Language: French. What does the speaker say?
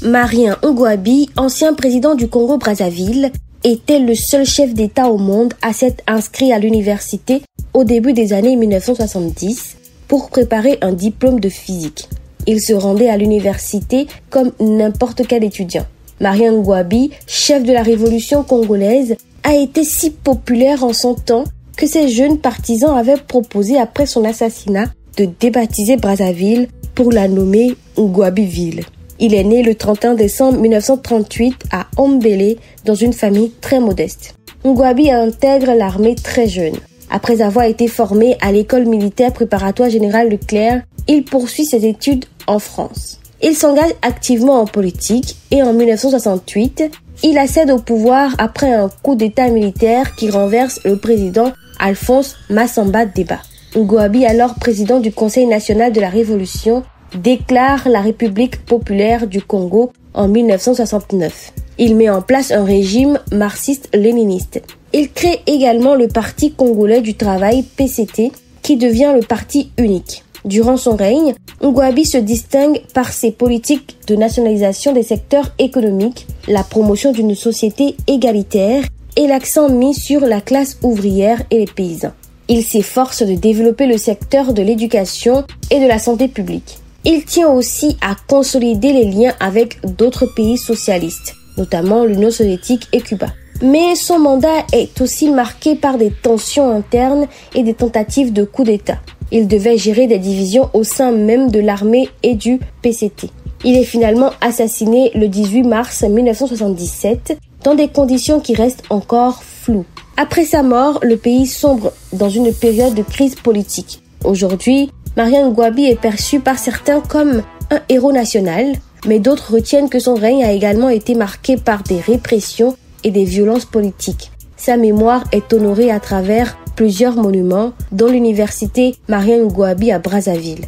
Marien Ngouabi, ancien président du Congo-Brazzaville, était le seul chef d'État au monde à s'être inscrit à l'université au début des années 1970 pour préparer un diplôme de physique. Il se rendait à l'université comme n'importe quel étudiant. Marien Ngouabi, chef de la révolution congolaise, a été si populaire en son temps que ses jeunes partisans avaient proposé après son assassinat de débaptiser Brazzaville pour la nommer Ngouabiville. Il est né le 31 décembre 1938 à Ombélé dans une famille très modeste. Ngouabi intègre l'armée très jeune. Après avoir été formé à l'école militaire préparatoire générale Leclerc, il poursuit ses études en France. Il s'engage activement en politique et en 1968, il accède au pouvoir après un coup d'état militaire qui renverse le président Alphonse Massamba Deba. Ngouabi, alors président du Conseil national de la Révolution, déclare la République populaire du Congo en 1969. Il met en place un régime marxiste-léniniste. Il crée également le Parti congolais du travail PCT qui devient le parti unique. Durant son règne, Ngouabi se distingue par ses politiques de nationalisation des secteurs économiques, la promotion d'une société égalitaire et l'accent mis sur la classe ouvrière et les paysans. Il s'efforce de développer le secteur de l'éducation et de la santé publique. Il tient aussi à consolider les liens avec d'autres pays socialistes, notamment l'Union soviétique et Cuba. Mais son mandat est aussi marqué par des tensions internes et des tentatives de coup d'État. Il devait gérer des divisions au sein même de l'armée et du PCT. Il est finalement assassiné le 18 mars 1977 dans des conditions qui restent encore floues. Après sa mort, le pays sombre dans une période de crise politique. Aujourd'hui, Marien Ngouabi est perçu par certains comme un héros national, mais d'autres retiennent que son règne a également été marqué par des répressions et des violences politiques. Sa mémoire est honorée à travers plusieurs monuments, dont l'université Marien Ngouabi à Brazzaville.